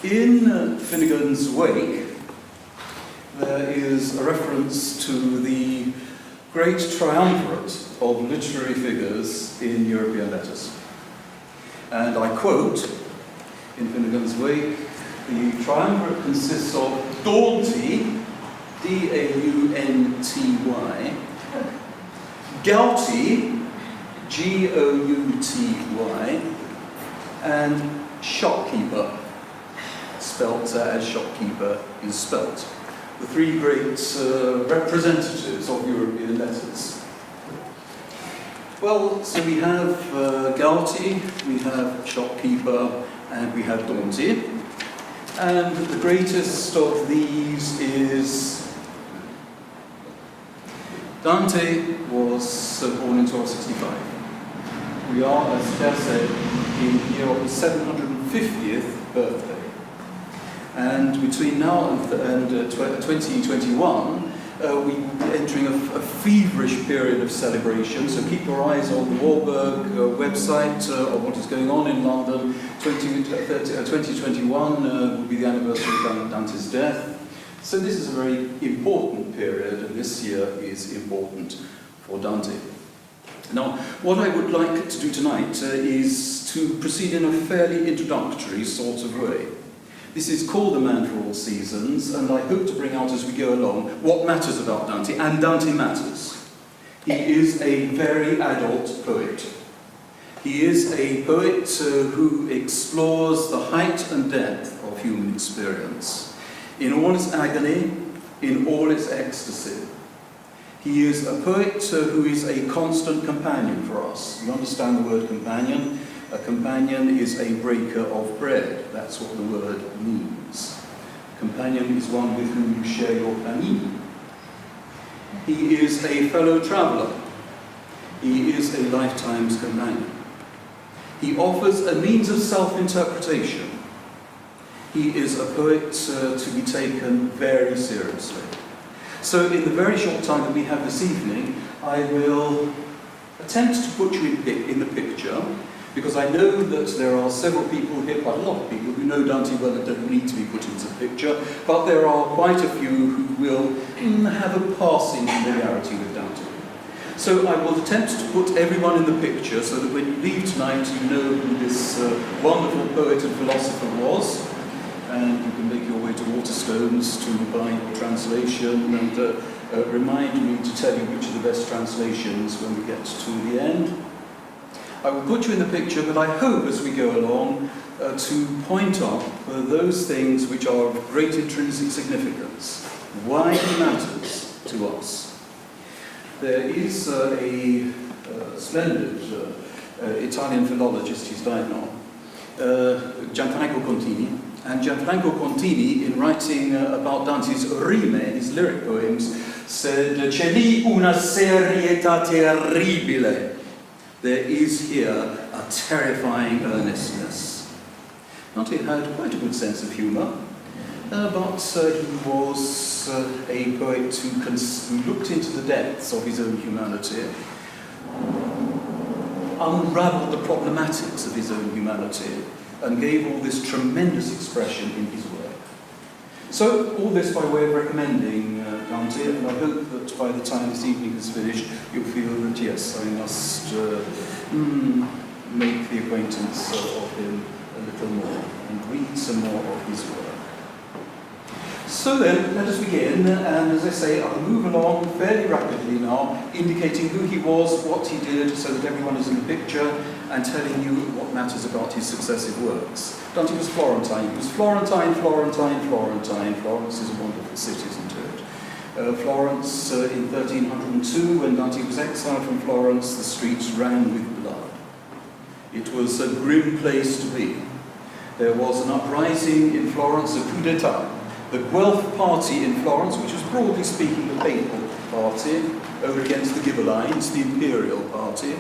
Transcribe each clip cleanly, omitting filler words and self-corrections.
In Finnegan's Wake, there is a reference to the great triumvirate of literary figures in European letters. And I quote, in Finnegan's Wake, the triumvirate consists of Dante, D-A-U-N-T-Y, Gouty, G-O-U-T-Y, and Shopkeeper, spelt as shopkeeper is spelt. The three great representatives of European letters. Well, so we have Gouty, we have shopkeeper, and we have Dante. And the greatest of these is Dante was born in 1265. We are, as Jeff said, in the year of his 750th birthday. And between now and 2021, we're entering a feverish period of celebration. So keep your eyes on the Warburg website of what is going on in London. 2021 will be the anniversary of Dante's death. So this is a very important period, and this year is important for Dante. Now, what I would like to do tonight is to proceed in a fairly introductory sort of way. This is called A Man for All Seasons, and I hope to bring out as we go along what matters about Dante, and Dante matters. He is a very adult poet. He is a poet who explores the height and depth of human experience, in all its agony, in all its ecstasy. He is a poet who is a constant companion for us. You understand the word companion? A companion is a breaker of bread. That's what the word means. A companion is one with whom you share your panini. He is a fellow traveller. He is a lifetime's companion. He offers a means of self-interpretation. He is a poet to be taken very seriously. So in the very short time that we have this evening, I will attempt to put you in the picture, because I know that there are several people here, quite a lot of people, who know Dante well and don't need to be put into the picture, but there are quite a few who will have a passing familiarity with Dante. So I will attempt to put everyone in the picture so that when you leave tonight you know who this wonderful poet and philosopher was, and you can make your way to Waterstones to buy your translation and remind me to tell you which are the best translations when we get to the end. I will put you in the picture, but I hope as we go along to point up those things which are of great intrinsic significance, why he matters to us. There is a splendid Italian philologist, he's died now, Gianfranco Contini, and Gianfranco Contini, in writing about Dante's rime, his lyric poems, said, "C'è lì una serietà terribile." There is here a terrifying earnestness. Dante had quite a good sense of humour, but he was a poet who looked into the depths of his own humanity, unravelled the problematics of his own humanity, and gave all this tremendous expression in his work. So, all this by way of recommending Dante, and I hope that by the time this evening is finished, you'll feel that, yes, I must make the acquaintance of him a little more, and read some more of his work. So then, let us begin, and as I say, I'll move along fairly rapidly now, indicating who he was, what he did, so that everyone is in the picture, and telling you what matters about his successive works. Dante was Florentine. He was Florentine. Florence is a wonderful city, isn't it? Florence in 1302, when Dante was exiled from Florence, the streets ran with blood. It was a grim place to be. There was an uprising in Florence, a coup d'etat. The Guelph party in Florence, which was broadly speaking the papal party, over against the Ghibellines, the imperial party,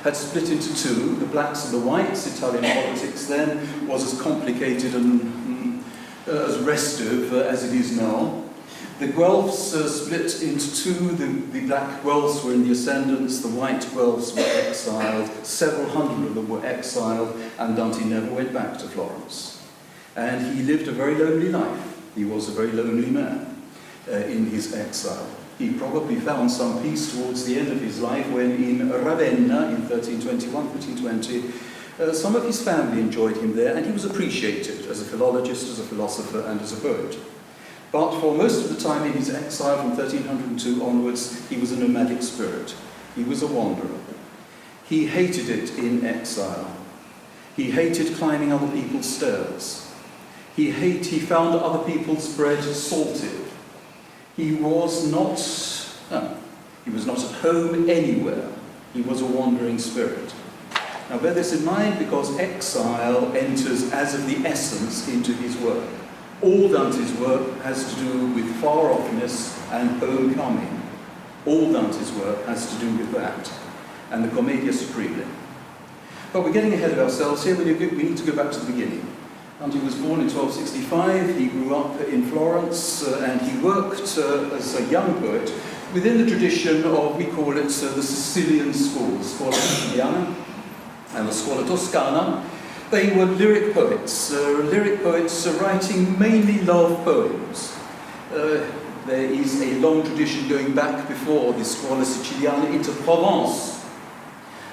had split into two. The blacks and the whites. Italian politics then was as complicated and as restive as it is now. The Guelphs split into two. The black Guelphs were in the ascendance, the white Guelphs were exiled. Several hundred of them were exiled, and Dante never went back to Florence. And he lived a very lonely life. He was a very lonely man in his exile. He probably found some peace towards the end of his life when in Ravenna in 1321, 1320, some of his family enjoyed him there, and he was appreciated as a philologist, as a philosopher, and as a poet. But for most of the time in his exile from 1302 onwards, he was a nomadic spirit. He was a wanderer. He hated it in exile. He hated climbing other people's stairs. He found other people's bread salted. He was not at home anywhere. He was a wandering spirit. Now bear this in mind, because exile enters as of the essence into his work. All Dante's work has to do with far-offness and homecoming. All Dante's work has to do with that, and the Commedia supremely. But we're getting ahead of ourselves here. We need to go back to the beginning. Dante was born in 1265. He grew up in Florence, and he worked as a young poet within the tradition of, we call it, the Sicilian school, the Scuola Siciliana and the Scuola Toscana. They were lyric poets writing mainly love poems. There is a long tradition going back before the Scuola Siciliana into Provence.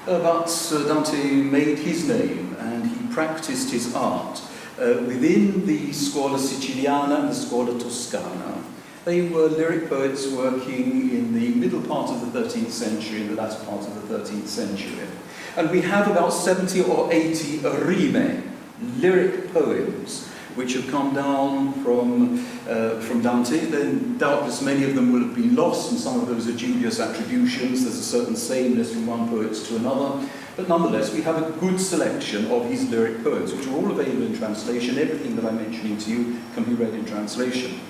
But Dante made his name and he practiced his art within the Scuola Siciliana and the Scuola Toscana. They were lyric poets working in the middle part of the 13th century and the latter part of the 13th century. And we have about 70 or 80 rime, lyric poems, which have come down from Dante. Then doubtless many of them will have been lost, and some of those are dubious attributions. There's a certain sameness from one poet to another. But nonetheless, we have a good selection of his lyric poems, which are all available in translation. Everything that I'm mentioning to you can be read in translation.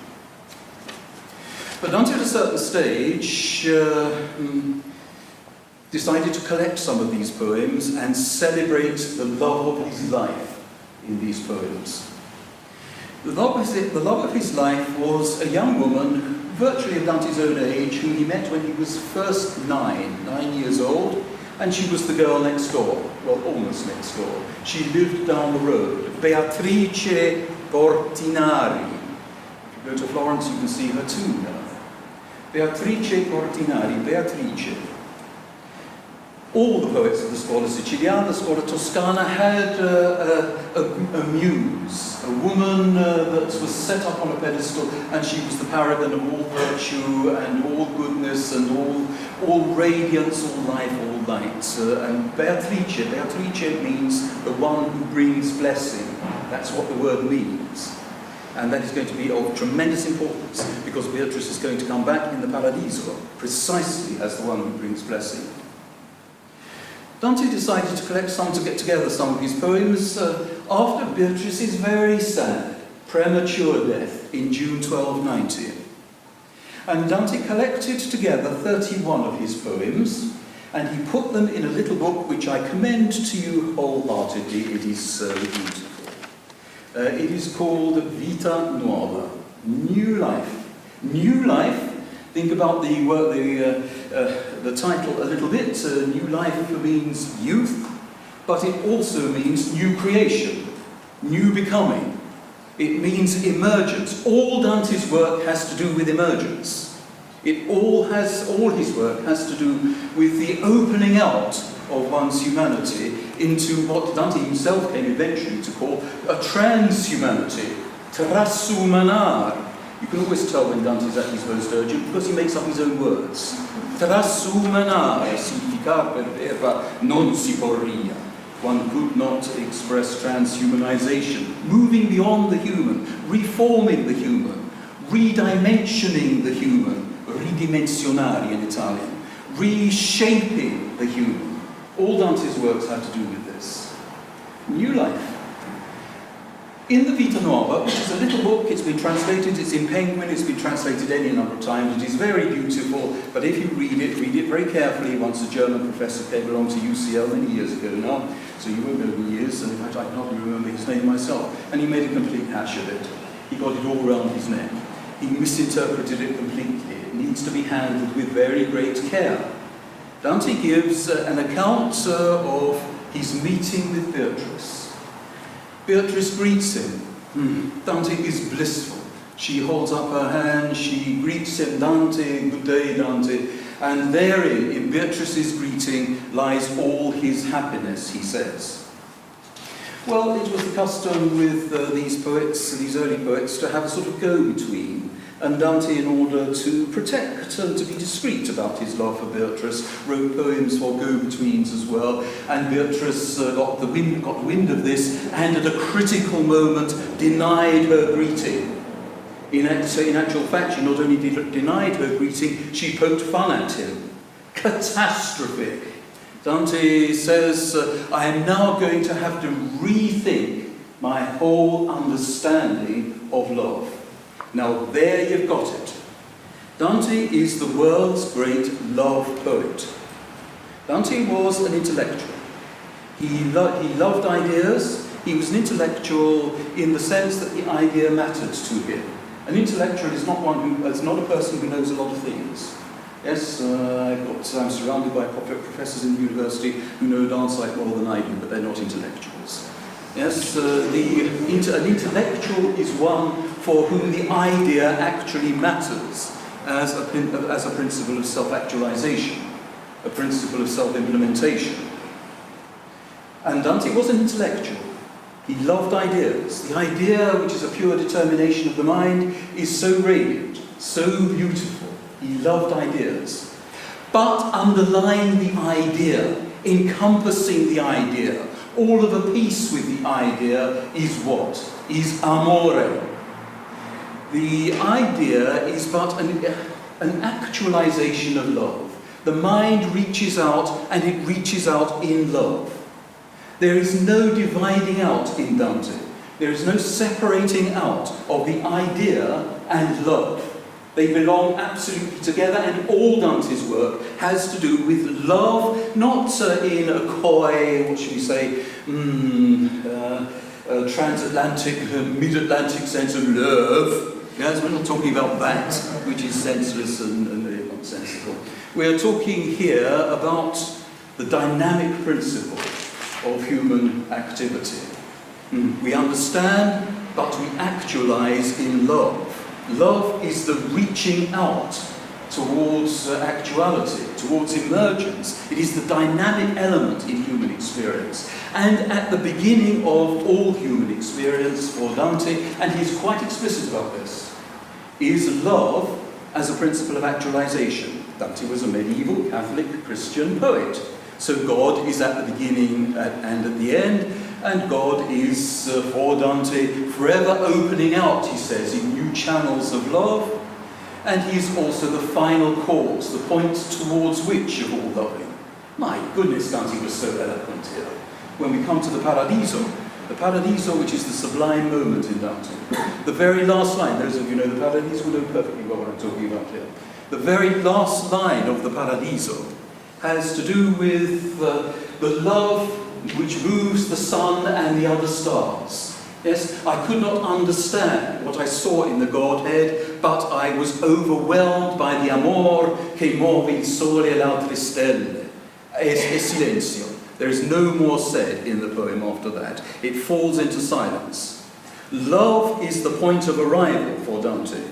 But Dante, at a certain stage, decided to collect some of these poems and celebrate the love of his life in these poems. The love of his life was a young woman, virtually of Dante's own age, whom he met when he was first 9 years old, and she was the girl next door, well, almost next door. She lived down the road, Beatrice Portinari. If you go to Florence, you can see her tomb now. Beatrice Portinari, Beatrice. All the poets of the Scuola Siciliana, the Scuola Toscana, had a muse, a woman that was set up on a pedestal, and she was the paragon of all virtue and all goodness and all radiance, all life, all light. And Beatrice means the one who brings blessing. That's what the word means. And that is going to be of tremendous importance, because Beatrice is going to come back in the Paradiso, precisely as the one who brings blessing. Dante decided to get together some of his poems after Beatrice's very sad, premature death in June 1290. And Dante collected together 31 of his poems, and he put them in a little book which I commend to you wholeheartedly. It is so beautiful. It is called Vita Nuova, New Life. New Life. Think about the title a little bit. New life means youth, but it also means new creation, new becoming. It means emergence. All Dante's work has to do with emergence. All his work has to do with the opening out of one's humanity into what Dante himself came eventually to call a transhumanity, trasumanar. You can always tell when Dante's at his most urgent because he makes up his own words. Trasumanare significa per verba non si porria. One could not express transhumanization, moving beyond the human, reforming the human, redimensioning the human, ridimensionare in Italian, reshaping the human. All Dante's works have to do with this. New life. In the Vita Nuova, which is a little book, it's been translated, it's in Penguin, it's been translated any number of times, it is very beautiful, but if you read it very carefully. Once a German professor came along to UCL many years ago now, so you won't know who he is, and in fact I can hardly remember his name myself, and he made a complete hash of it. He got it all around his neck. He misinterpreted it completely. It needs to be handled with very great care. Dante gives an account of his meeting with Beatrice. Beatrice greets him Dante is blissful. She holds up her hand, she greets him, Dante, good day, Dante. And therein, in Beatrice's greeting, lies all his happiness, he says. Well, it was the custom with these poets, these early poets, to have a sort of go-between. And Dante, in order to protect and to be discreet about his love for Beatrice, wrote poems for go-betweens as well. And Beatrice got wind of this, and at a critical moment denied her greeting. In actual fact, she not only denied her greeting, she poked fun at him. Catastrophic. Dante says, I am now going to have to rethink my whole understanding of love. Now there you've got it. Dante is the world's great love poet. Dante was an intellectual. He loved ideas. He was an intellectual in the sense that the idea mattered to him. An intellectual is not a person who knows a lot of things. Yes, I'm surrounded by professors in the university who know dance like more than I do, but they're not intellectuals. Yes, an intellectual is one for whom the idea actually matters as a principle of self-actualization, a principle of self-implementation. And Dante was an intellectual. He loved ideas. The idea, which is a pure determination of the mind, is so radiant, so beautiful. He loved ideas. But underlying the idea, encompassing the idea, all of a piece with the idea is what? Is amore. The idea is but an actualization of love. The mind reaches out, and it reaches out in love. There is no dividing out in Dante. There is no separating out of the idea and love. They belong absolutely together, and all Dante's work has to do with love, not in a coy, what should we say, transatlantic, mid-Atlantic sense of love. Yes, we're not talking about that, which is senseless and nonsensical. We're talking here about the dynamic principle of human activity. We understand, but we actualize in love. Love is the reaching out towards actuality, towards emergence. It is the dynamic element in human experience. And at the beginning of all human experience for Dante, and he's quite explicit about this, is love as a principle of actualization. Dante was a medieval Catholic Christian poet. So God is at the beginning and at the end, and God is, for Dante, forever opening out, he says, in new channels of love, and he is also the final cause, the point towards which of all loving. My goodness, Dante was so eloquent here. When we come to the Paradiso, which is the sublime moment in Dante, the very last line, those of you who know the Paradiso know perfectly well what I'm talking about here. The very last line of the Paradiso has to do with the love which moves the sun and the other stars. Yes, I could not understand what I saw in the Godhead, but I was overwhelmed by the amor che muove il sole e le altre stelle. E silenzio. There is no more said in the poem after that. It falls into silence. Love is the point of arrival for Dante.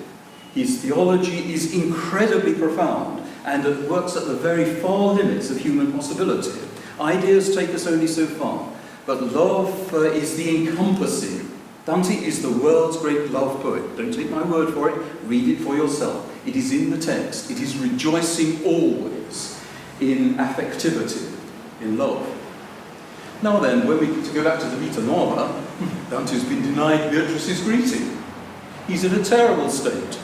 His theology is incredibly profound, and it works at the very far limits of human possibility. Ideas take us only so far, but love is the encompassing. Dante is the world's great love poet. Don't take my word for it, read it for yourself. It is in the text. It is rejoicing always in affectivity, in love. Now then, to go back to the Vita Nuova, Dante's been denied Beatrice's greeting. He's in a terrible state.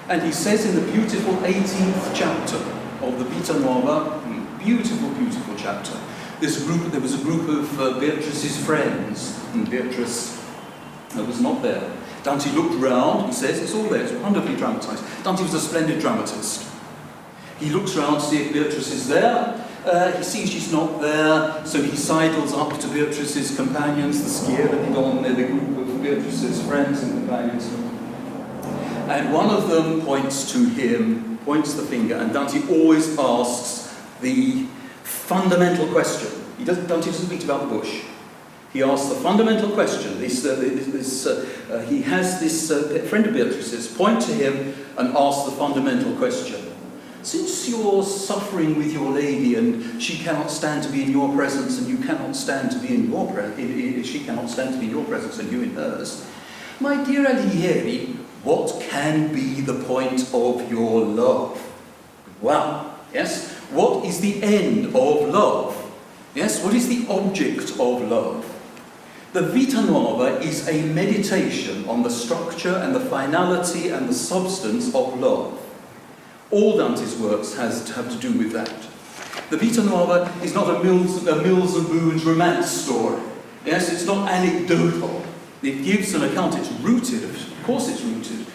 And he says in the beautiful 18th chapter of the Vita Nuova, beautiful, beautiful chapter, there was a group of Beatrice's friends, and Beatrice was not there. Dante looked round, he says, it's all there, it's wonderfully dramatised. Dante was a splendid dramatist. He looks round to see if Beatrice is there. He sees she's not there, so he sidles up to Beatrice's companions, the Schiera di Donne, the group of Beatrice's friends and companions. And one of them points to him, points the finger, and Dante always asks the fundamental question. Dante doesn't beat about the bush. He asks the fundamental question. He has this friend of Beatrices point to him and ask the fundamental question. Since you're suffering with your lady and she cannot stand to be in your presence and you cannot stand to be in your presence, she cannot stand to be in your presence and you in hers, my dear Aligheri, what can be the point of your love? Wow, yes? What is the end of love? Yes, what is the object of love? The Vita Nuova is a meditation on the structure and the finality and the substance of love. All Dante's works have to do with that. The Vita Nuova is not a Mills and Boons romance story. Yes, it's not anecdotal. It gives an account, it's rooted, of course it's rooted,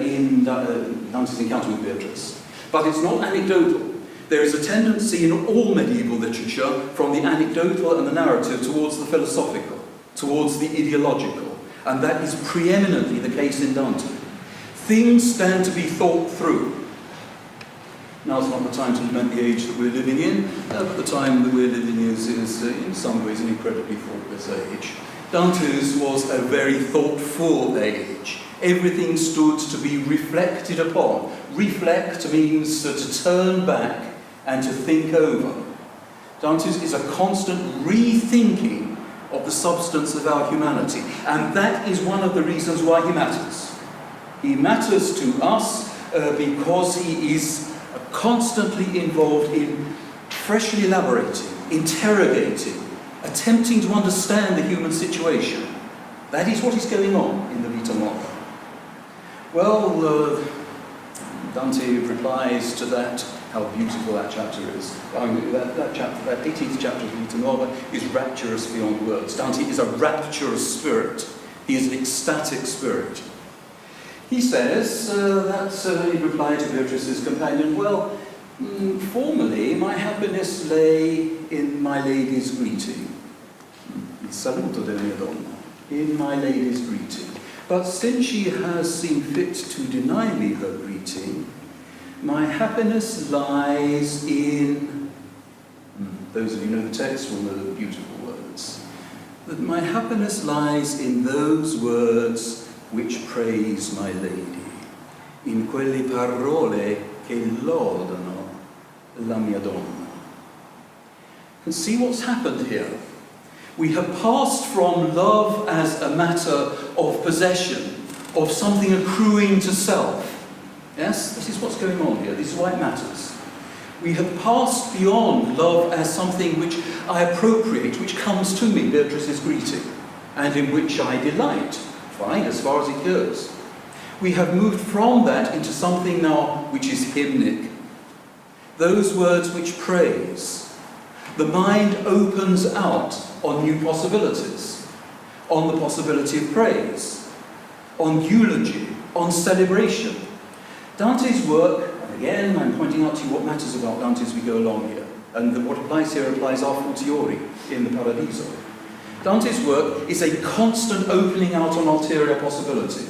in Dante's encounter with Beatrice. But it's not anecdotal. There is a tendency in all medieval literature from the anecdotal and the narrative towards the philosophical, towards the ideological, and that is preeminently the case in Dante. Things stand to be thought through. Now's not the time to lament the age that we're living in, but the time that we're living is in some ways an incredibly thoughtless age. Dante's was a very thoughtful age. Everything stood to be reflected upon. Reflect means to turn back and to think over. Dante's is a constant rethinking of the substance of our humanity, and that is one of the reasons why he matters. He matters to us because he is constantly involved in freshly elaborating, interrogating, attempting to understand the human situation. That is what is going on in the Vita Nuova. Well, Dante replies to that, how beautiful that chapter is. That chapter, that 18th chapter of Vita Nuova is rapturous beyond words. Dante is a rapturous spirit. He is an ecstatic spirit. He says that in reply to Beatrice's companion, well, formerly my happiness lay in my lady's greeting. Il saluto della mia donna. In my lady's greeting. But since she has seen fit to deny me her greeting, my happiness lies in... Those of you who know the text will know the beautiful words. That my happiness lies in those words which praise my lady, in quelle parole che lodano la mia donna. And see what's happened here. We have passed from love as a matter of possession, of something accruing to self. Yes, this is what's going on here. This is why it matters. We have passed beyond love as something which I appropriate, which comes to me, Beatrice's greeting, and in which I delight. Fine, as far as it goes. We have moved from that into something now which is hymnic. Those words which praise. The mind opens out on new possibilities, on the possibility of praise, on eulogy, on celebration. Dante's work, and again I'm pointing out to you what matters about Dante as we go along here, and what applies here applies a fortiori in the Paradiso. Dante's work is a constant opening out on ulterior possibility.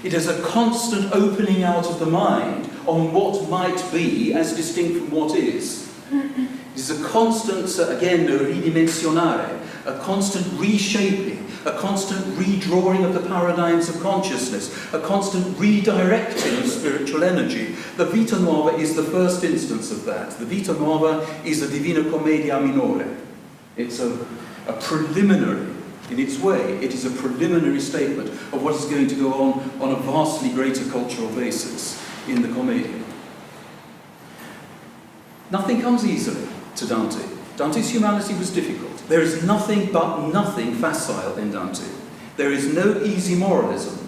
It is a constant opening out of the mind on what might be as distinct from what is. It is a constant, again, ridimensionare, a constant reshaping, a constant redrawing of the paradigms of consciousness, a constant redirecting of spiritual energy. The Vita Nuova is the first instance of that. The Vita Nuova is a Divina Commedia minore. It's a preliminary, in its way, it is a preliminary statement of what is going to go on a vastly greater cultural basis in the Commedia. Nothing comes easily to Dante. Dante's humanity was difficult. There is nothing but nothing facile in Dante. There is no easy moralism.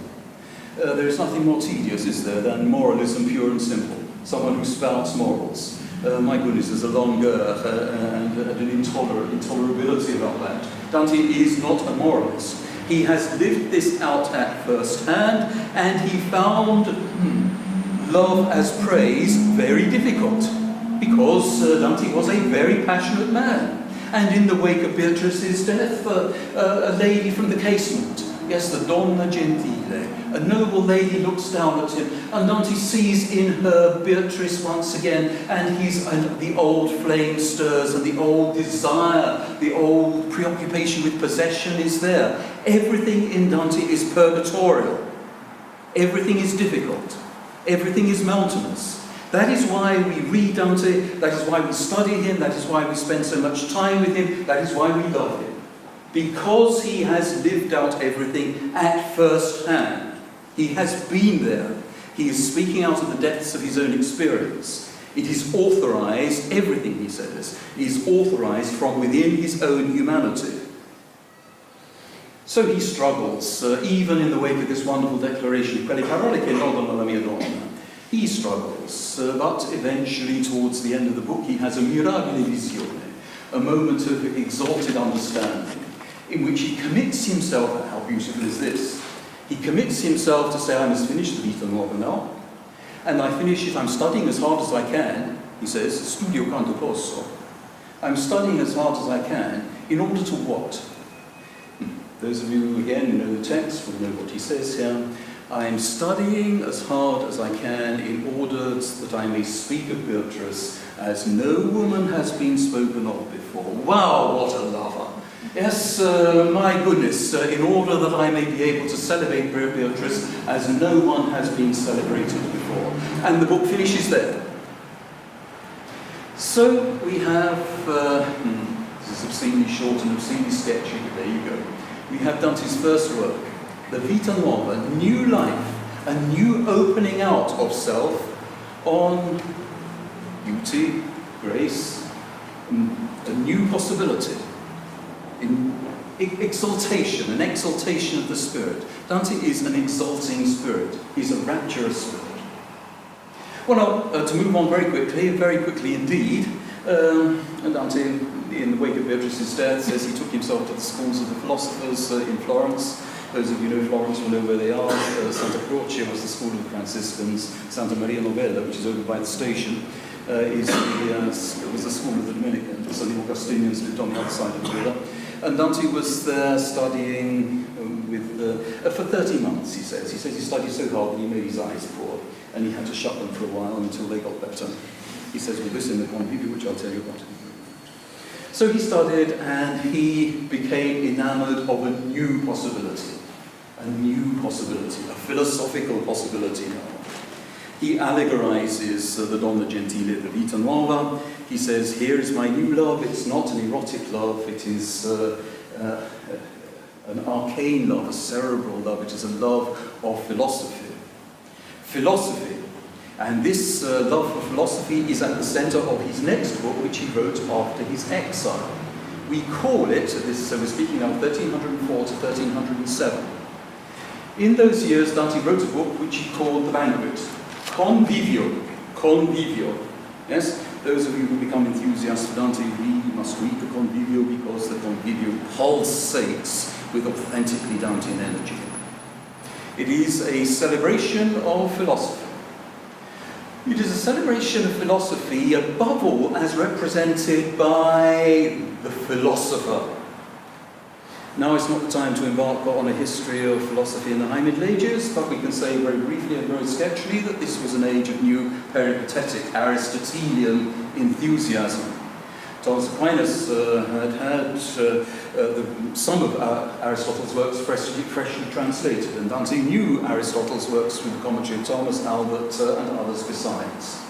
There is nothing more tedious, is there, than moralism pure and simple. Someone who spouts morals. My goodness, there's a longer and an intolerability about that. Dante is not a moralist. He has lived this out at first hand, and he found love as praise very difficult, because Dante was a very passionate man. And in the wake of Beatrice's death, a lady from the casement, yes, the donna gentile, a noble lady looks down at him, and Dante sees in her Beatrice once again, and the old flame stirs, and the old desire, the old preoccupation with possession is there. Everything in Dante is purgatorial. Everything is difficult. Everything is mountainous. That is why we read Dante, that is why we study him, that is why we spend so much time with him, that is why we love him. Because he has lived out everything at first hand. He has been there. He is speaking out of the depths of his own experience. It is authorized, everything he says, is authorized from within his own humanity. So he struggles, even in the wake of this wonderful declaration, quelle parole che lodano la mia donna. He struggles, but eventually, towards the end of the book, he has a mirabile visione, a moment of exalted understanding, in which he commits himself. How beautiful is this? He commits himself to say, I must finish the Vita Nuova now, and I finish it, I'm studying as hard as I can, he says, studio quanto posso. I'm studying as hard as I can, in order to what? Those of you, again, who know the text will know what he says here. I am studying as hard as I can in order that I may speak of Beatrice as no woman has been spoken of before. Wow, what a lover! Yes, my goodness, in order that I may be able to celebrate Beatrice as no one has been celebrated before. And the book finishes there. So we have, this is obscenely short and obscenely sketchy, but there you go. We have Dante's first work, the Vita Nuova, new life, a new opening out of self on beauty, grace, a new possibility, in exaltation, an exaltation of the spirit. Dante is an exalting spirit. He's a rapturous spirit. Well, now, to move on very quickly indeed, Dante, in the wake of Beatrice's death, says he took himself to the schools of the philosophers in Florence. Those of you who know Florence will know where they are. Santa Croce was the school of the Franciscans. Santa Maria Novella, which is over by the station, was the school of the Dominicans. So the Augustinians lived on the other side of the river. And Dante was there studying for 30 months, he says. He says he studied so hard that he made his eyes poor, and he had to shut them for a while until they got better. He says, well, this in the Commedia, which I'll tell you about. So he studied, and he became enamored of a new possibility. A philosophical possibility now. He allegorizes the Donna Gentile, the Vita Nuova. He says, here is my new love. It's not an erotic love. It is an arcane love, a cerebral love. It is a love of philosophy. And this love for philosophy is at the center of his next book, which he wrote after his exile. We call it, so we're speaking now 1304 to 1307. In those years, Dante wrote a book which he called The Banquet, Convivio. Yes, those of you who become enthusiasts of Dante, we must read the Convivio because the Convivio pulsates with authentically Dantean energy. It is a celebration of philosophy. It is a celebration of philosophy, above all, as represented by the philosopher. Now it's not the time to embark on a history of philosophy in the High Middle Ages, but we can say very briefly and very sketchily that this was an age of new peripatetic Aristotelian enthusiasm. Thomas Aquinas had some of Aristotle's works freshly translated, and Dante knew Aristotle's works with the commentary of Thomas, Albert, and others besides.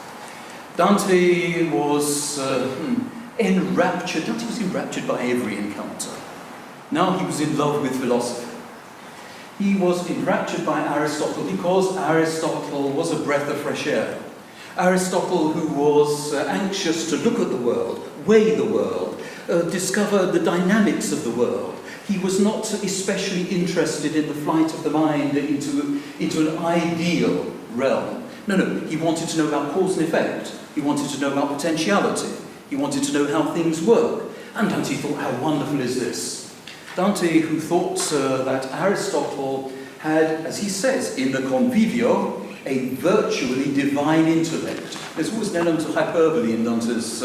Dante was enraptured. Dante was enraptured by every encounter. Now he was in love with philosophy. He was enraptured by Aristotle because Aristotle was a breath of fresh air. Aristotle, who was anxious to look at the world, weigh the world, discover the dynamics of the world. He was not especially interested in the flight of the mind into an ideal realm. No, he wanted to know about cause and effect. He wanted to know about potentiality. He wanted to know how things work. And Dante thought, how wonderful is this? Dante, who thought that Aristotle had, as he says in the Convivio, a virtually divine intellect. There's always an element of hyperbole in Dante's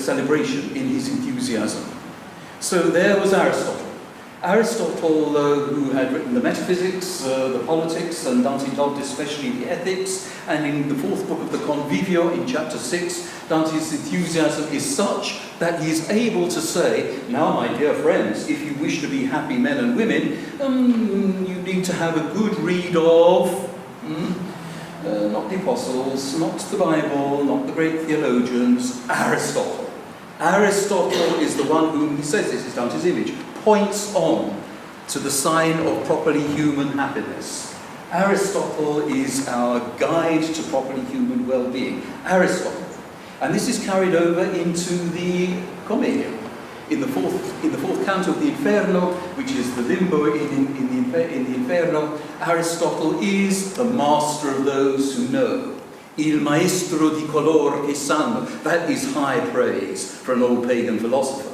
celebration, in his enthusiasm. So there was Aristotle. Aristotle, who had written the metaphysics, the politics, and Dante loved especially the ethics, and in the fourth book of the Convivio, in chapter 6, Dante's enthusiasm is such that he is able to say, now my dear friends, if you wish to be happy men and women, you need to have a good read of, not the apostles, not the Bible, not the great theologians, Aristotle. Aristotle is the one whom, he says this is Dante's image, points on to the sign of properly human happiness. Aristotle is our guide to properly human well-being. Aristotle. And this is carried over into the Commedia. In the fourth canto of the Inferno, which is the limbo in the Inferno, Aristotle is the master of those who know. Il maestro di coloro che sanno. That is high praise for an old pagan philosopher.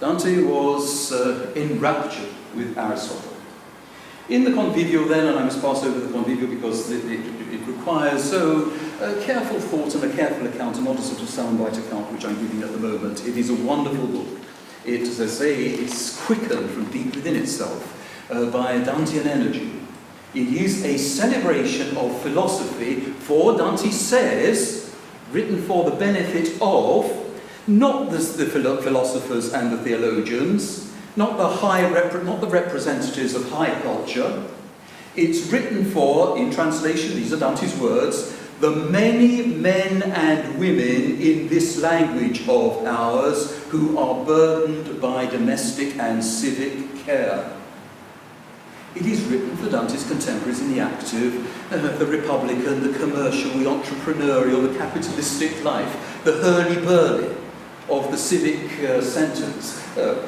Dante was enraptured with Aristotle. In the Convivio then, and I must pass over the Convivio because it requires so careful thought and a careful account, and not a sort of soundbite account which I'm giving at the moment. It is a wonderful book. It, as I say, is quickened from deep within itself by Dantean energy. It is a celebration of philosophy, for Dante says, written for the benefit of not the philosophers and the theologians, not the representatives of high culture. It's written for, in translation, these are Dante's words, the many men and women in this language of ours who are burdened by domestic and civic care. It is written for Dante's contemporaries in the active, the republican, the commercial, the entrepreneurial, the capitalistic life, the hurly-burly of the civic centres,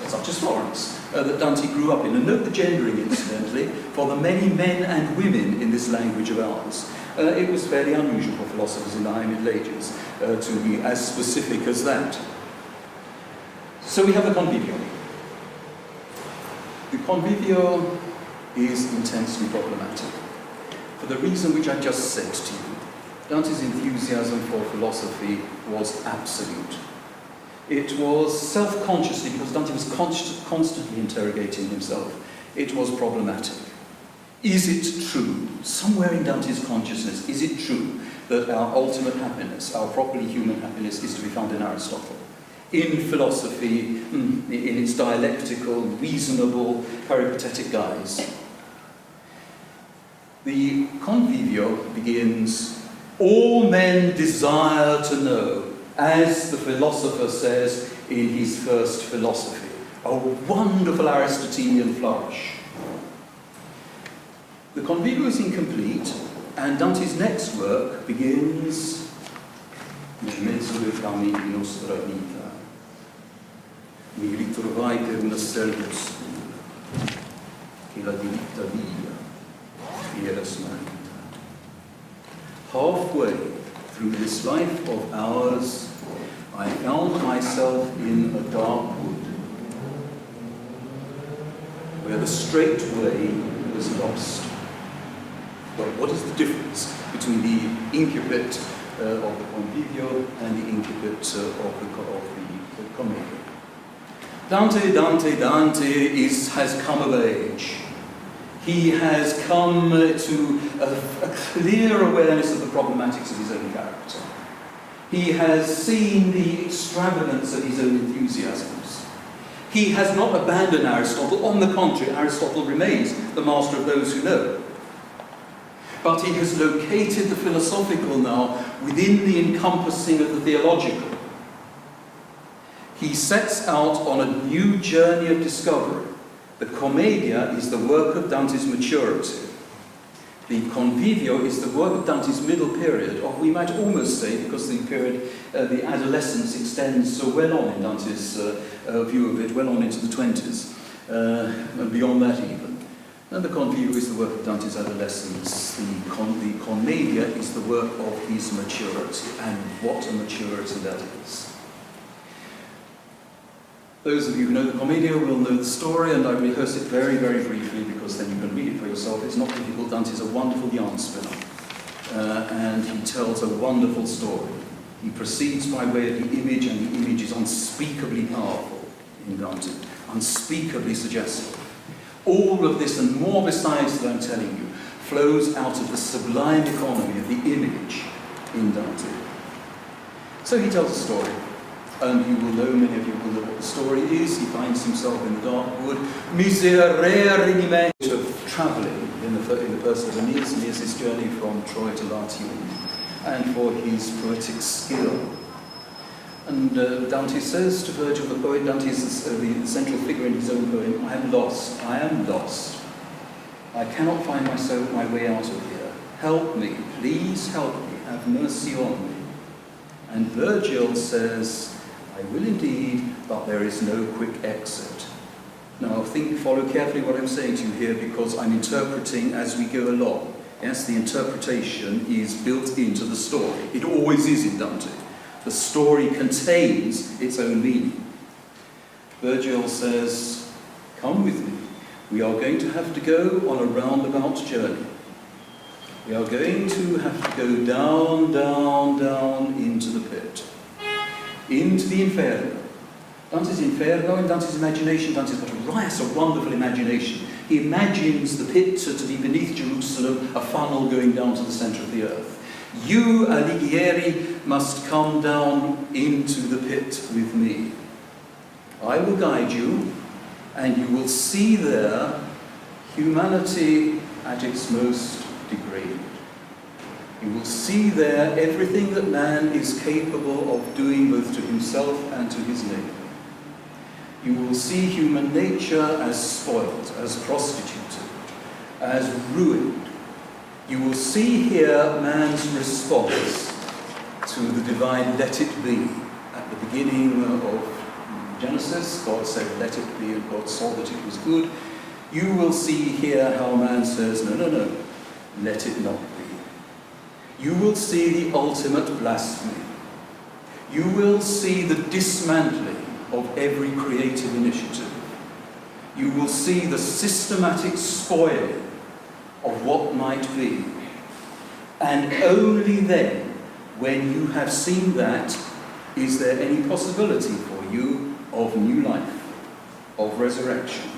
such as Florence, that Dante grew up in. And note the gendering, incidentally, for the many men and women in this language of ours. It was fairly unusual for philosophers in the High Middle Ages to be as specific as that. So we have the Convivio. The Convivio is intensely problematic, for the reason which I just said to you. Dante's enthusiasm for philosophy was absolute. It was self-consciously, because Dante was constantly interrogating himself, it was problematic. Is it true, somewhere in Dante's consciousness, is it true that our ultimate happiness, our properly human happiness, is to be found in Aristotle? In philosophy, in its dialectical, reasonable, peripatetic guise. The Convivio begins, all men desire to know, as the philosopher says in his first philosophy. A wonderful Aristotelian flourish. The Convivio is incomplete, and Dante's next work begins nel mezzo dei cammini di nostra vita. Mi ritrovai per una selva oscura, che la diritta via era smarrita. Halfway through this life of ours, I found myself in a dark wood, where the straight way was lost. Well, what is the difference between the incipit of the Convivio and the incipit of the Commedia? Dante has come of age. He has come to a clear awareness of the problematics of his own character. He has seen the extravagance of his own enthusiasms. He has not abandoned Aristotle. On the contrary, Aristotle remains the master of those who know. But he has located the philosophical now within the encompassing of the theological. He sets out on a new journey of discovery. The Commedia is the work of Dante's maturity. The Convivio is the work of Dante's middle period, or we might almost say, because the period, the adolescence extends so well on in Dante's view of it, well on into the 20s, and beyond that even. And the Convivio is the work of Dante's adolescence. The Commedia is the work of his maturity, and what a maturity that is. Those of you who know the Commedia will know the story, and I rehearse it very, very briefly because then you can read it for yourself. It's not difficult. Dante is a wonderful yarn spinner, and he tells a wonderful story. He proceeds by way of the image, and the image is unspeakably powerful in Dante, unspeakably suggestive. All of this and more besides that I'm telling you flows out of the sublime economy of the image in Dante. So he tells a story, and you will know, many of you will know what the story is. He finds himself in the dark wood, miserere in me, of travelling in the person of Aeneas his journey from Troy to Latium, and for his poetic skill. And Dante says to Virgil, the poet, Dante is the central figure in his own poem, I am lost, I cannot find my way out of here. Help me, please help me, have mercy on me. And Virgil says, I will indeed, but there is no quick exit. Now follow carefully what I'm saying to you here, because I'm interpreting as we go along. Yes, the interpretation is built into the story. It always is in Dante. The story contains its own meaning. Virgil says, come with me. We are going to have to go on a roundabout journey. We are going to have to go down, down, down into the pit. Into the Inferno. Dante's Inferno and Dante's imagination. Dante's got a wonderful imagination. He imagines the pit to be beneath Jerusalem, a funnel going down to the centre of the earth. You, Aligheri, must come down into the pit with me. I will guide you, and you will see there humanity at its most degraded. You will see there everything that man is capable of doing both to himself and to his neighbour. You will see human nature as spoiled, as prostituted, as ruined. You will see here man's response to the divine let it be. At the beginning of Genesis, God said let it be, and God saw that it was good. You will see here how man says, no, let it not be. You will see the ultimate blasphemy. You will see the dismantling of every creative initiative. You will see the systematic spoiling of what might be. And only then, when you have seen that, is there any possibility for you of new life, of resurrection.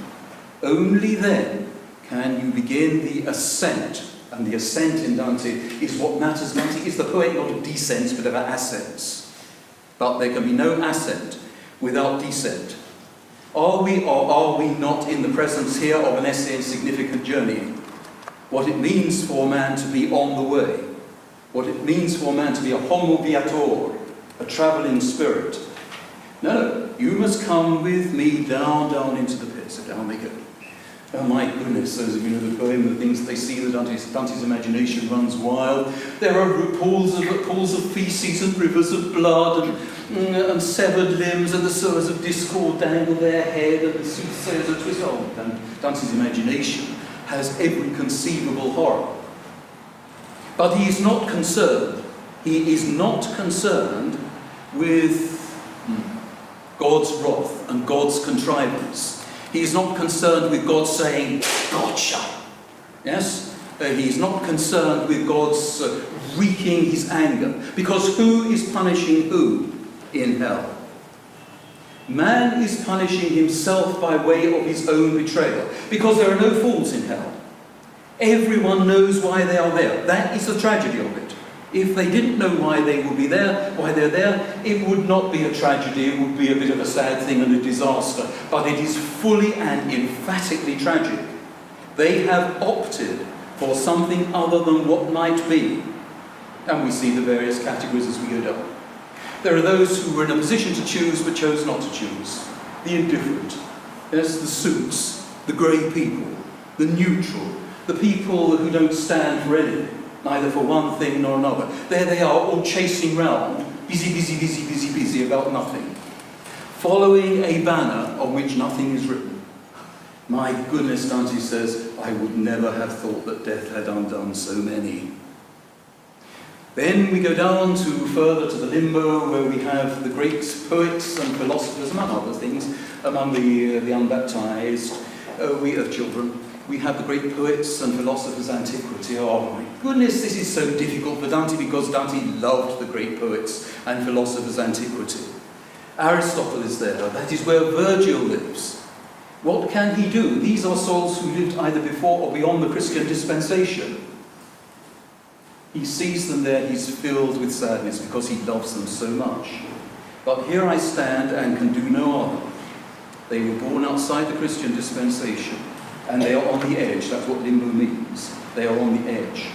Only then can you begin the ascent. And the ascent in Dante is what matters. Dante is the poet not of descents but of ascents. But there can be no ascent without descent. Are we or are we not in the presence here of an essay in significant journeying? What it means for man to be on the way. What it means for man to be a homo viator, a travelling spirit. No, you must come with me down into the pit. So down they go. Oh my goodness, those of you know the poem, the things that they see, that Dante's imagination runs wild. There are pools of feces and rivers of blood and severed limbs, and the sowers of discord dangle their head, and the soothsayers are twisted. Oh, Dante's imagination has every conceivable horror. But he is not concerned. He is not concerned with God's wrath and God's contrivance. He is not concerned with God saying, gotcha. Yes? He is not concerned with God's wreaking his anger. Because who is punishing who in hell? Man is punishing himself by way of his own betrayal. Because there are no fools in hell. Everyone knows why they are there. That is the tragedy of it. If they didn't know why they would be there, why they're there, it would not be a tragedy, it would be a bit of a sad thing and a disaster. But it is fully and emphatically tragic. They have opted for something other than what might be. And we see the various categories as we go down. There are those who were in a position to choose but chose not to choose. The indifferent. There's the suits, the grey people, the neutral, the people who don't stand for anything. Neither for one thing nor another. There they are, all chasing round, busy about nothing. Following a banner on which nothing is written. My goodness, Dante says, I would never have thought that death had undone so many. Then we go down further to the limbo, where we have the great poets and philosophers, among other things, among the unbaptized, we have children. We have the great poets and philosophers of antiquity. Oh my goodness, this is so difficult for Dante because Dante loved the great poets and philosophers of antiquity. Aristotle is there. That is where Virgil lives. What can he do? These are souls who lived either before or beyond the Christian dispensation. He sees them there, he's filled with sadness because he loves them so much. But here I stand and can do no other. They were born outside the Christian dispensation, and they are on the edge. That's what limbo means. They are on the edge.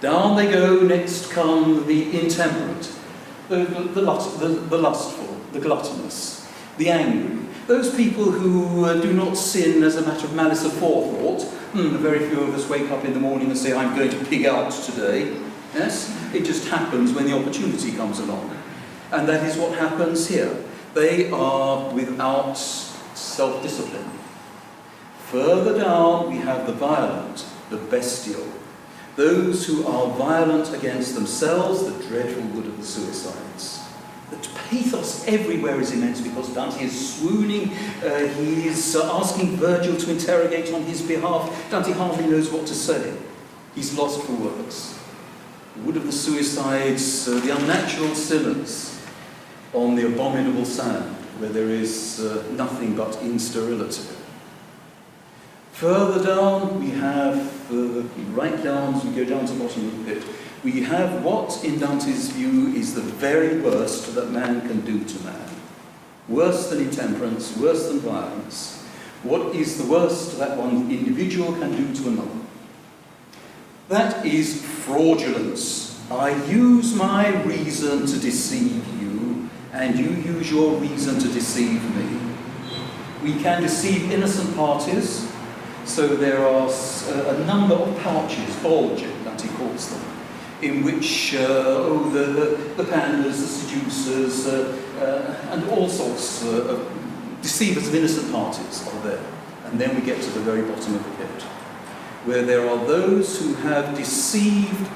Down they go. Next come the intemperate, the lustful, the gluttonous, the angry. Those people who do not sin as a matter of malice aforethought. Very few of us wake up in the morning and say, I'm going to pig out today. Yes? It just happens when the opportunity comes along. And that is what happens here. They are without self-discipline. Further down we have the violent, the bestial. Those who are violent against themselves, the dreadful wood of the suicides. The pathos everywhere is immense because Dante is swooning. He is asking Virgil to interrogate on his behalf. Dante hardly knows what to say. He's lost for words. The wood of the suicides, the unnatural sinners on the abominable sand, where there is nothing but instability. Further down, we have, right down, as we go down to the bottom of the pit, we have what, in Dante's view, is the very worst that man can do to man. Worse than intemperance, worse than violence. What is the worst that one individual can do to another? That is fraudulence. I use my reason to deceive you, and you use your reason to deceive me. We can deceive innocent parties, so there are a number of pouches, bulging, Dante calls them, in which the panders, the seducers, and all sorts of deceivers of innocent parties are there. And then we get to the very bottom of the pit, where there are those who have deceived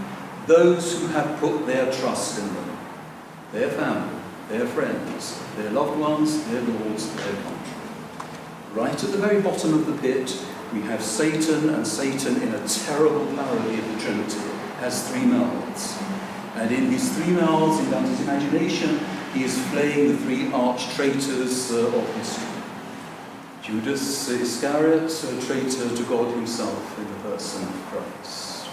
those who have put their trust in them. Their family, their friends, their loved ones, their lords, their country. Right at the very bottom of the pit, we have Satan, and Satan, in a terrible parody of the Trinity, has three mouths. And in his three mouths, in Dante's imagination, he is flaying the three arch-traitors of history. Judas Iscariot, a traitor to God himself in the person of Christ.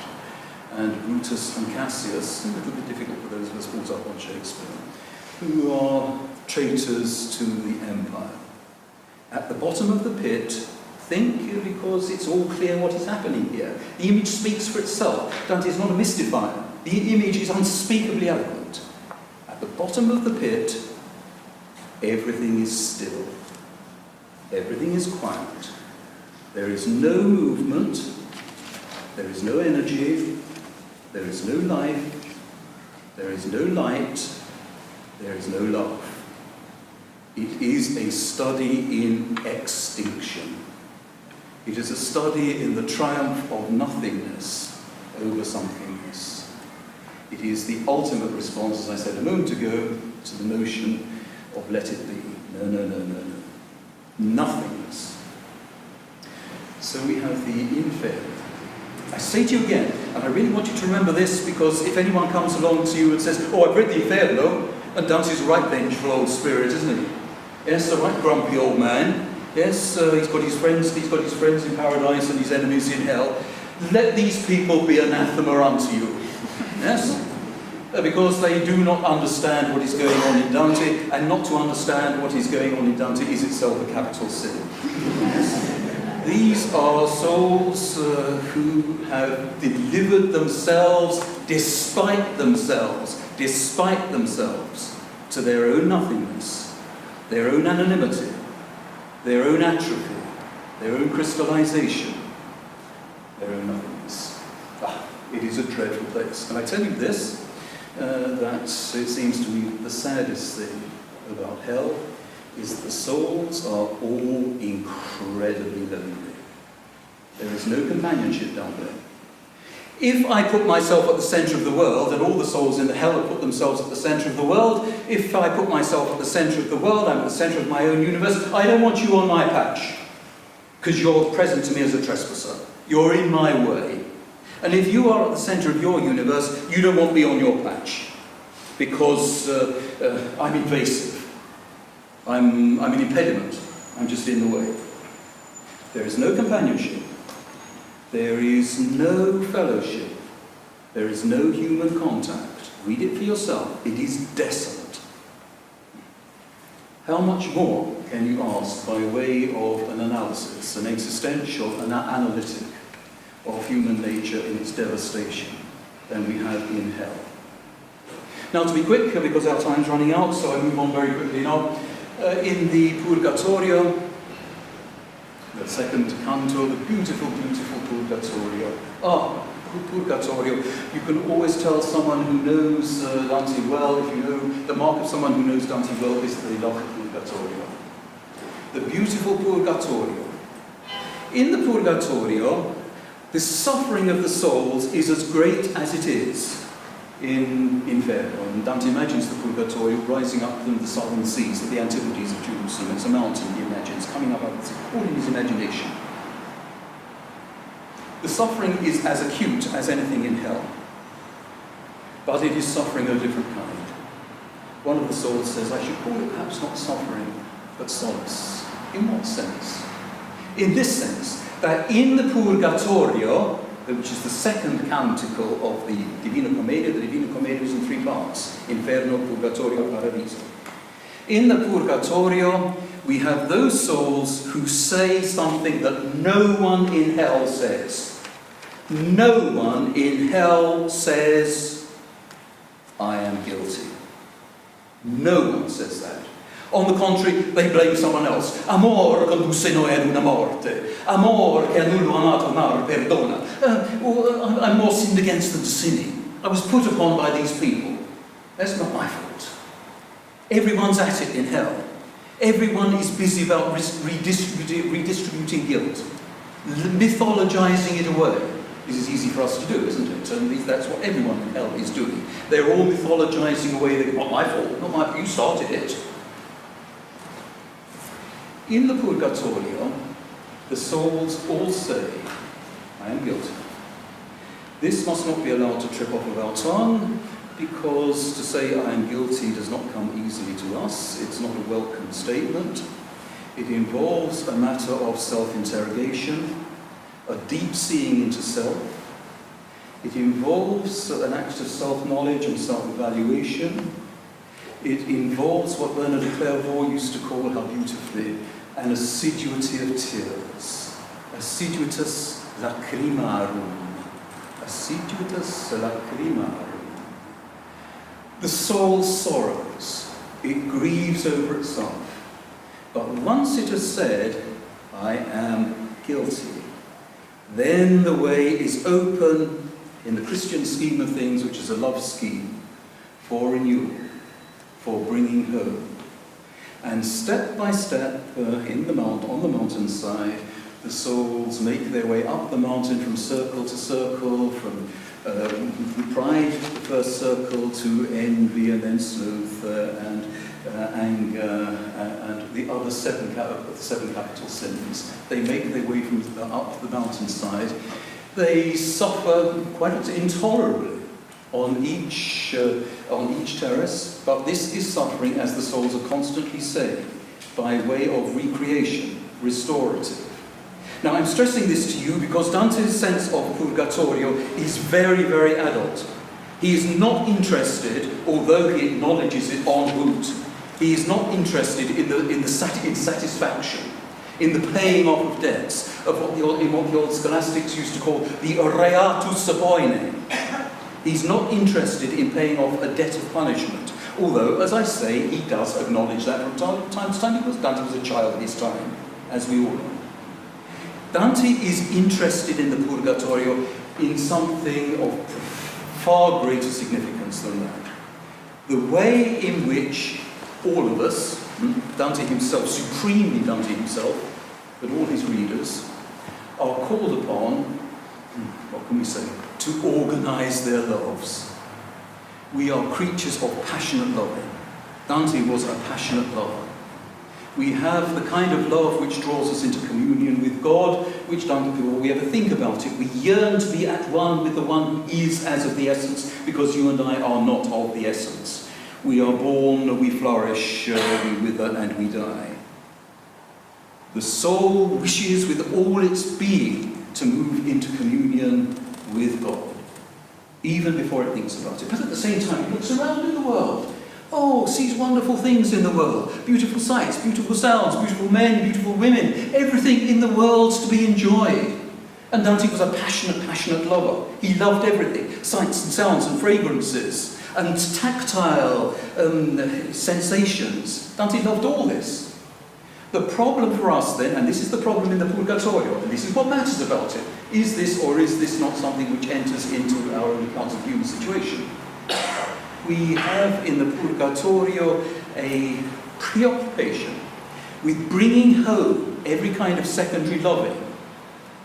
And Brutus and Cassius, a little bit difficult for those of us brought up on Shakespeare, who are traitors to the empire. At the bottom of the pit, think, because it's all clear what is happening here. The image speaks for itself. Dante is not a mystifier. The image is unspeakably eloquent. At the bottom of the pit, everything is still. Everything is quiet. There is no movement. There is no energy. There is no life. There is no light. There is no love. It is a study in extinction. It is a study in the triumph of nothingness over somethingness. It is the ultimate response, as I said a moment ago, to the notion of let it be. No, no, no, no, no. Nothingness. So we have the Inferno. I say to you again, and I really want you to remember this, because if anyone comes along to you and says, oh, I've read the Inferno, and Dante's a right vengeful old spirit, isn't he? Yes, a right grumpy old man. Yes, he's got his friends in paradise and his enemies in hell. Let these people be anathema unto you. Yes? Because they do not understand what is going on in Dante, and not to understand what is going on in Dante is itself a capital sin. Yes? These are souls who have delivered themselves despite themselves, to their own nothingness, their own anonymity, their own atrophy, their own crystallization, their own nothingness. It is a dreadful place. And I tell you this, that it seems to me the saddest thing about hell is the souls are all incredibly lonely. There is no companionship down there. If I put myself at the centre of the world, and all the souls in the hell have put themselves at the centre of the world, if I put myself at the centre of the world, I'm at the centre of my own universe, I don't want you on my patch, because you're present to me as a trespasser. You're in my way. And if you are at the centre of your universe, you don't want me on your patch, because I'm invasive. I'm an impediment. I'm just in the way. There is no companionship. There is no fellowship. There is no human contact. Read it for yourself. It is desolate. How much more can you ask by way of an analysis, an existential, an analytic of human nature in its devastation than we have in hell? Now, to be quick, because our time's running out, so I move on very quickly now. In the Purgatorio, the second canto, the beautiful, beautiful Purgatorio. Purgatorio. You can always tell someone who knows Dante well, if you know, the mark of someone who knows Dante well is that they love the Purgatorio. The beautiful Purgatorio. In the Purgatorio, the suffering of the souls is as great as it is in Inferno. And Dante imagines the Purgatorio rising up from the southern seas at the antipodes of Jerusalem. It's a mountain, he imagines, coming up out of the sea, all in his imagination. The suffering is as acute as anything in hell, but it is suffering of a different kind. One of the souls says, I should call it perhaps not suffering, but solace. In what sense? In this sense, that in the Purgatorio, which is the second canticle of the Divina Commedia, the Divina Commedia is in three parts, Inferno, Purgatorio, Paradiso. In the Purgatorio, we have those souls who say something that no one in hell says. No one in hell says, I am guilty. No one says that. On the contrary, they blame someone else. Amor condusse noi ad una morte. Amor che a nullo amato amar perdona. I'm more sinned against than sinning. I was put upon by these people. That's not my fault. Everyone's at it in hell. Everyone is busy about redistributing guilt, mythologizing it away. This is easy for us to do, isn't it? And that's what everyone in hell is doing. They're all mythologizing away, it's not my fault, not my, you started it. In the Purgatorio, the souls all say, I am guilty. This must not be allowed to trip off of our tongue, because to say I am guilty does not come easily to us. It's not a welcome statement. It involves a matter of self-interrogation, a deep seeing into self. It involves an act of self-knowledge and self-evaluation. It involves what Bernard de Clairvaux used to call, how beautifully, an assiduity of tears. Assiduitas lacrimarum. Assiduitas lacrimarum. The soul sorrows. It grieves over itself. But once it has said, I am guilty, then the way is open in the Christian scheme of things, which is a love scheme, for renewal, for bringing home. And step by step, on the mountainside, the souls make their way up the mountain from circle to circle, from pride, the first circle, to envy, and then sloth, and anger, and the other seven capital sins. They make their way from up the mountainside. They suffer quite intolerably on each terrace, but this is suffering, as the souls are constantly saying, by way of recreation, restorative. Now, I'm stressing this to you because Dante's sense of Purgatorio is very, very adult. He is not interested, although he acknowledges it en route, he is not interested in satisfaction, in the paying off of debts, of what the old scholastics used to call the reatus aboine. He's not interested in paying off a debt of punishment, although, as I say, he does acknowledge that from time to time, because Dante was a child of his time, as we all know. Dante is interested in the Purgatorio in something of far greater significance than that. The way in which all of us, Dante himself, supremely Dante himself, but all his readers, are called upon, what can we say, to organize their loves. We are creatures of passionate loving. Dante was a passionate lover. We have the kind of love which draws us into communion with God, which before we ever think about it, we yearn to be at one with the one who is as of the essence, because you and I are not of the essence. We are born, we flourish, we wither, and we die. The soul wishes with all its being to move into communion with God, even before it thinks about it. But at the same time, it looks around in the world. Oh, sees wonderful things in the world. Beautiful sights, beautiful sounds, beautiful men, beautiful women. Everything in the world's to be enjoyed. And Dante was a passionate lover. He loved everything. Sights and sounds and fragrances and tactile sensations. Dante loved all this. The problem for us then, and this is the problem in the Purgatorio, and this is what matters about it, is this or is this not something which enters into our own account of human situation? We have in the Purgatorio a preoccupation with bringing home every kind of secondary loving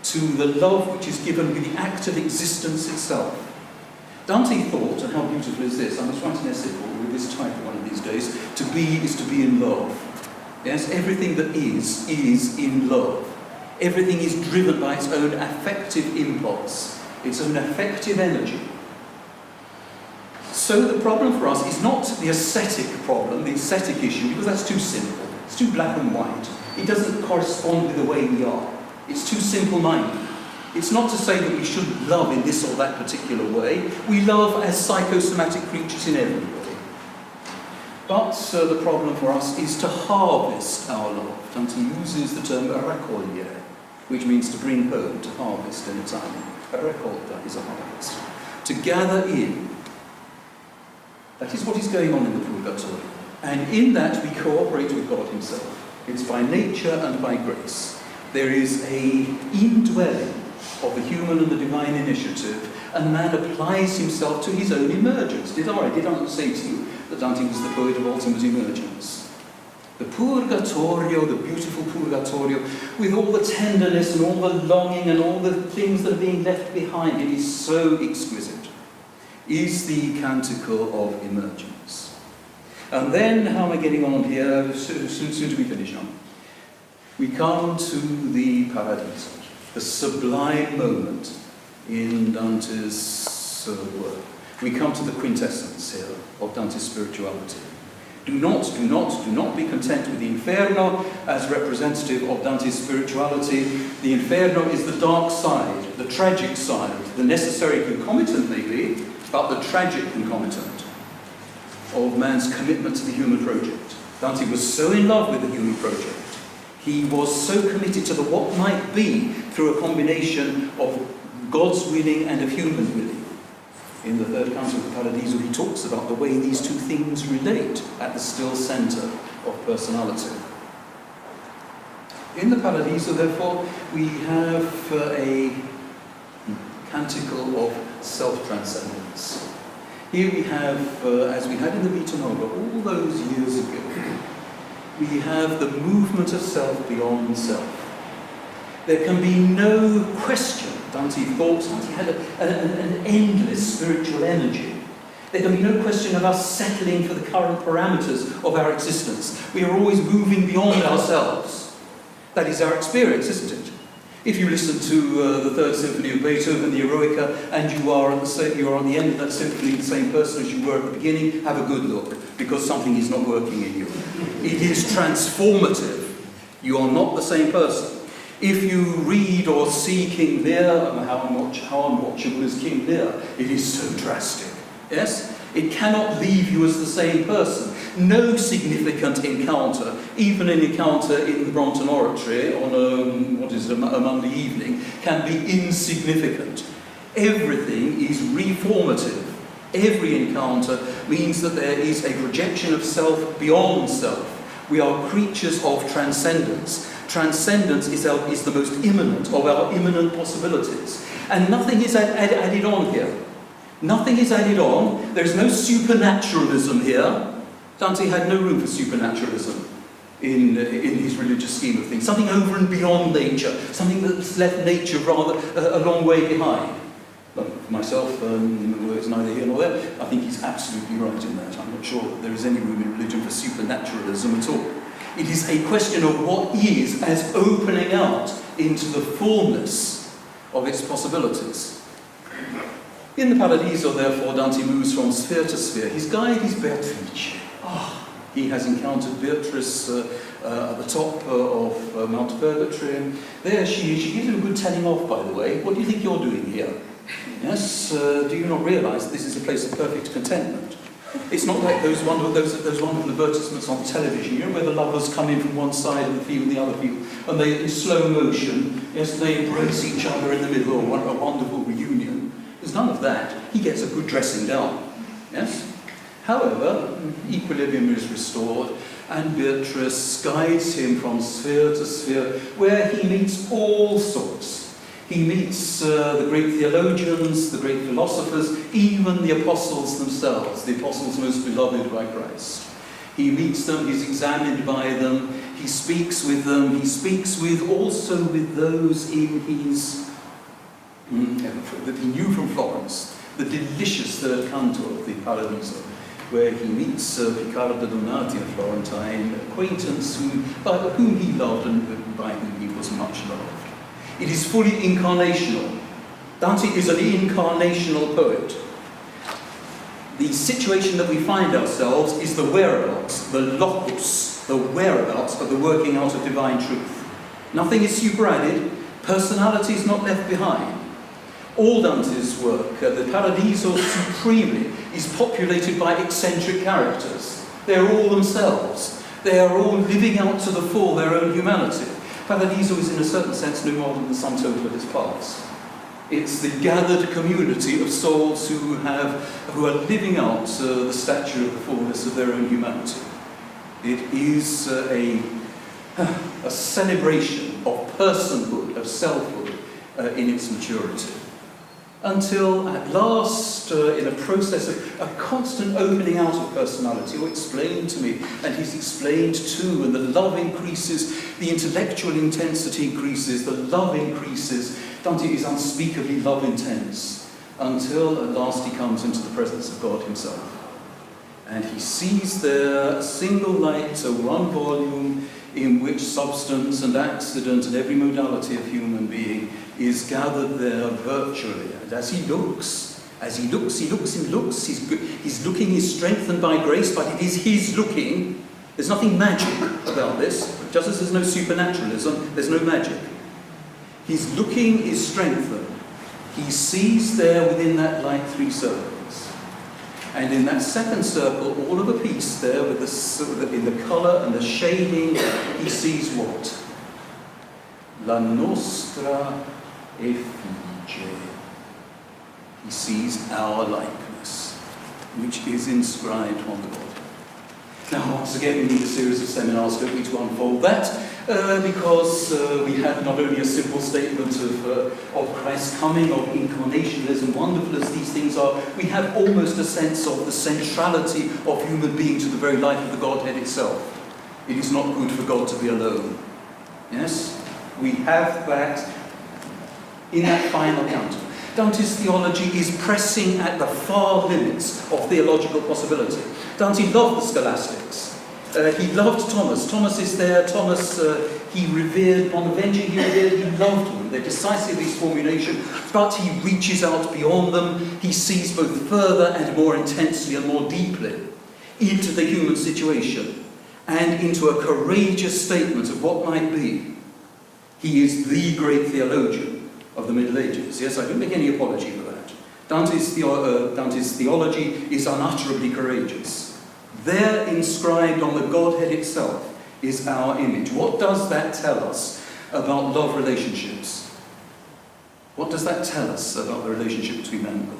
to the love which is given with the act of existence itself. Dante thought, and how beautiful is this, I must write an essay with this title one of these days, to be is to be in love. Yes, everything that is in love. Everything is driven by its own affective impulse, its own affective energy. So the problem for us is not the ascetic problem, the ascetic issue, because that's too simple. It's too black and white. It doesn't correspond with the way we are. It's too simple-minded. It's not to say that we shouldn't love in this or that particular way. We love as psychosomatic creatures in every way. But the problem for us is to harvest our love. Dante uses the term raccogliere, which means to bring home, to harvest in Italian. A raccolta is a harvest. To gather in. That is what is going on in the Purgatorio. And in that we cooperate with God himself. It's by nature and by grace. There is an indwelling of the human and the divine initiative, and man applies himself to his own emergence. Did I not say to you that Dante was the poet of ultimate emergence? The Purgatorio, the beautiful Purgatorio, with all the tenderness and all the longing and all the things that are being left behind, it is so exquisite, is the canticle of emergence. And then, how am I getting on here? Soon to be finished now. We come to the Paradiso, the sublime moment in Dante's work. We come to the quintessence here of Dante's spirituality. Do not be content with the Inferno as representative of Dante's spirituality. The Inferno is the dark side, the tragic side, the necessary concomitant maybe, but the tragic concomitant of man's commitment to the human project. Dante was so in love with the human project. He was so committed to the what might be through a combination of God's willing and of human willing. In the third canto of the Paradiso, he talks about the way these two things relate at the still centre of personality. In the Paradiso, therefore, we have a canticle of self-transcendence. Here we have, as we had in the Vita all those years ago, we have the movement of self beyond self. There can be no question, Dante thought, Dante had an endless spiritual energy. There can be no question of us settling for the current parameters of our existence. We are always moving beyond ourselves. That is our experience, isn't it? If you listen to the Third Symphony of Beethoven, the Eroica, and you are on the end of that symphony the same person as you were at the beginning, have a good look, because something is not working in you. It is transformative. You are not the same person. If you read or see King Lear, how unwatchable is King Lear? It is so drastic. Yes? It cannot leave you as the same person. No significant encounter, even an encounter in the Brompton Oratory on a Monday evening, can be insignificant. Everything is reformative. Every encounter means that there is a projection of self beyond self. We are creatures of transcendence. Transcendence is the most immanent of our immanent possibilities. And nothing is added on here. Nothing is added on. There is no supernaturalism here. Dante had no room for supernaturalism in his religious scheme of things. Something over and beyond nature. Something that's left nature rather a long way behind. But for myself, it's neither here nor there. I think he's absolutely right in that. I'm not sure that there is any room in religion for supernaturalism at all. It is a question of what is as opening out into the fullness of its possibilities. In the Paradiso, therefore, Dante moves from sphere to sphere. His guide is Beatrice. He has encountered Beatrice at the top of Mount Purgatory. There she gives him a good telling off, by the way. What do you think you're doing here? Yes, do you not realise this is a place of perfect contentment? It's not like those wonderful advertisements on television, you know, where the lovers come in from one side of the field and the other field, and they, in slow motion, yes, they embrace each other in the middle, a wonderful reunion. There's none of that. He gets a good dressing down. Yes? However, equilibrium is restored, and Beatrice guides him from sphere to sphere, where he meets all sorts. He meets the great theologians, the great philosophers, even the apostles themselves, the apostles most beloved by Christ. He meets them, he's examined by them, he speaks with them, he speaks also with those in his, that he knew from Florence, the delicious third canto of the Paradiso, where he meets Picardo Donati, a Florentine acquaintance whom he loved and by whom he was much loved. It is fully incarnational. Dante is an incarnational poet. The situation that we find ourselves is the whereabouts, the locus, the whereabouts of the working out of divine truth. Nothing is superadded, personality is not left behind. All Dante's work, the Paradiso supremely, is populated by eccentric characters. They are all themselves. They are all living out to the full their own humanity. Paradiso is in a certain sense no more than the sum total of its parts. It's the gathered community of souls who are living out the stature of the fullness of their own humanity. It is a celebration of personhood, of selfhood in its maturity. Until at last, in a process of a constant opening out of personality, or explained to me, and he's explained too, and the love increases, the intellectual intensity increases, the love increases. Dante is unspeakably love intense, until at last he comes into the presence of God himself. And he sees there a single light, one volume, in which substance and accident and every modality of human being is gathered there virtually. And as he looks, he's looking, he's strengthened by grace, but it is his looking. There's nothing magic about this. Just as there's no supernaturalism, there's no magic. His looking is strengthened. He sees there within that light 3 circles. And in that second circle, all of a piece there, with in the colour and the shading, he sees what? La nostra effigie. He sees our likeness, which is inscribed on the body. Now, once again, we need a series of seminars, don't we, to unfold that, because we have not only a simple statement of Christ's coming, of incarnationalism, wonderful as these things are, we have almost a sense of the centrality of human being to the very life of the Godhead itself. It is not good for God to be alone. Yes? We have that in that final canto. Dante's theology is pressing at the far limits of theological possibility. Dante loved the scholastics. He loved Thomas. Thomas is there. Thomas, he revered. Bonaventure, he revered. He loved them. They're decisive in his formulation, but he reaches out beyond them. He sees both further and more intensely and more deeply into the human situation and into a courageous statement of what might be. He is the great theologian of the Middle Ages. Yes, I don't make any apology for that. Dante's theology is unutterably courageous. There, inscribed on the Godhead itself, is our image. What does that tell us about love relationships? What does that tell us about the relationship between man and God?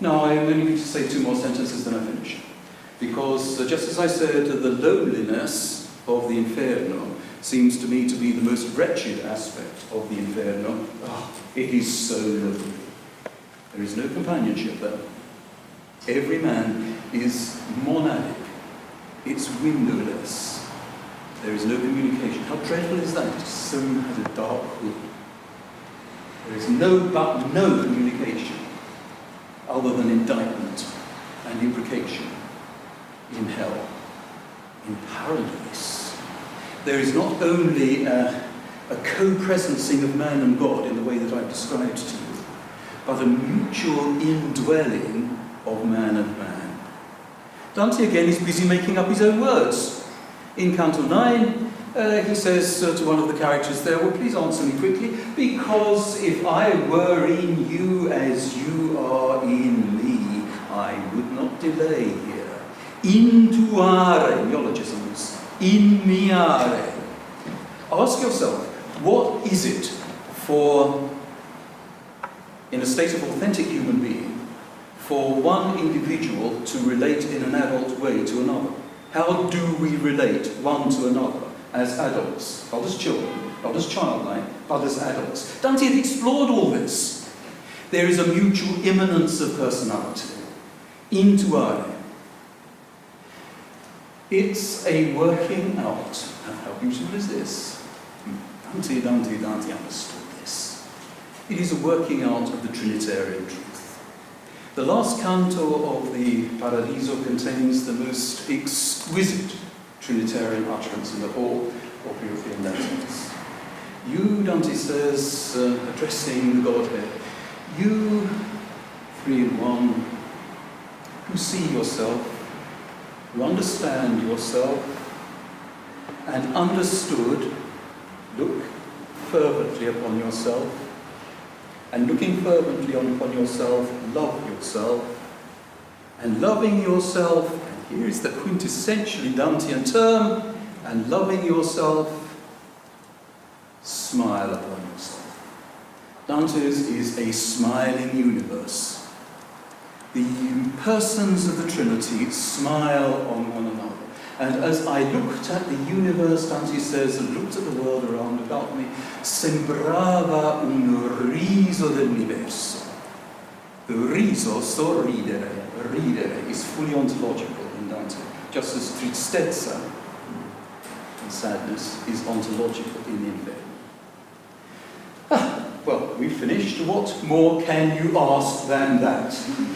Now, I'm only going to say 2 more sentences, then I finish. Because just as I said, the loneliness of the Inferno seems to me to be the most wretched aspect of the Inferno. Oh, it is so lonely. There is no companionship there. Every man is monadic. It's windowless. There is no communication. How dreadful is that? It's sewn as a dark hood. There is no communication other than indictment and imprecation in hell. In paradise, there is not only a co-presencing of man and God in the way that I've described to you, but a mutual indwelling of man and man. Dante again is busy making up his own words. In Canto 9, he says to one of the characters there, well, please answer me quickly, because if I were in you as you are in me, I would not delay here. Intuare, neologisms, inmiare. Ask yourself, what is it for, in a state of authentic human being, for one individual to relate in an adult way to another? How do we relate one to another as adults? Not as children, not as childlike, but as adults. Dante had explored all this. There is a mutual immanence of personality. Intuare. It's a working out. How beautiful is this? Dante understood this. It is a working out of the Trinitarian truth. The last canto of the Paradiso contains the most exquisite Trinitarian utterance in the whole of European letters. You, Dante says, addressing the Godhead, you, three in one, who see yourself, who understand yourself, and understood, look fervently upon yourself, and looking fervently upon yourself, love yourself, and loving yourself, and here is the quintessentially Dantean term, and loving yourself, smile upon yourself. Dante's is a smiling universe. The persons of the Trinity smile on one another. And as I looked at the universe, Dante says, and looked at the world around about me, sembrava un riso dell'universo. The riso, so ridere is fully ontological in Dante, just as tristezza and sadness is ontological in Inferno. Well, we've finished. What more can you ask than that?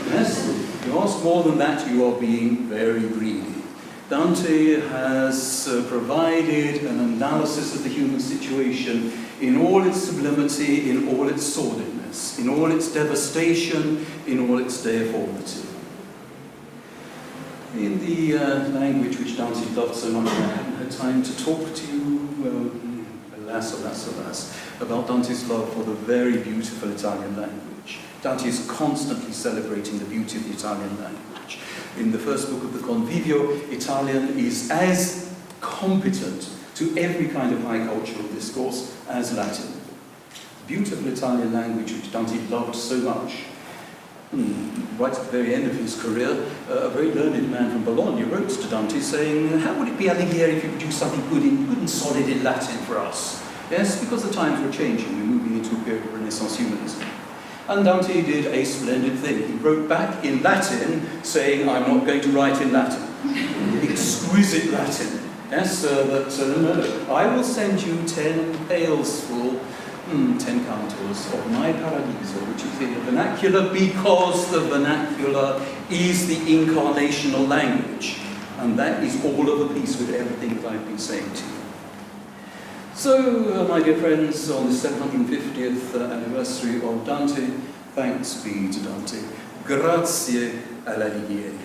Yes? If you ask more than that, you are being very greedy. Dante has provided an analysis of the human situation in all its sublimity, in all its sordidness, in all its devastation, in all its deiformity. In the language which Dante loved so much, I haven't had time to talk to you, alas, about Dante's love for the very beautiful Italian language. Dante is constantly celebrating the beauty of the Italian language. In the first book of the Convivio, Italian is as competent to every kind of high cultural discourse as Latin. Beautiful Italian language which Dante loved so much. Right at the very end of his career, a very learned man from Bologna wrote to Dante saying, how would it be, Alighieri, if you produced something good and solid in Latin for us? Yes, because the times were changing, we're moving into a period of Renaissance humanism. And Dante did a splendid thing. He wrote back in Latin saying, I'm not going to write in Latin. Exquisite Latin. Yes, no, I will send you 10 pails full, 10 cantos of my Paradiso, which is in the vernacular, because the vernacular is the incarnational language. And that is all of a piece with everything that I've been saying to you. So, my dear friends, on the 750th anniversary of Dante, thanks be to Dante. Grazie all'Alighieri.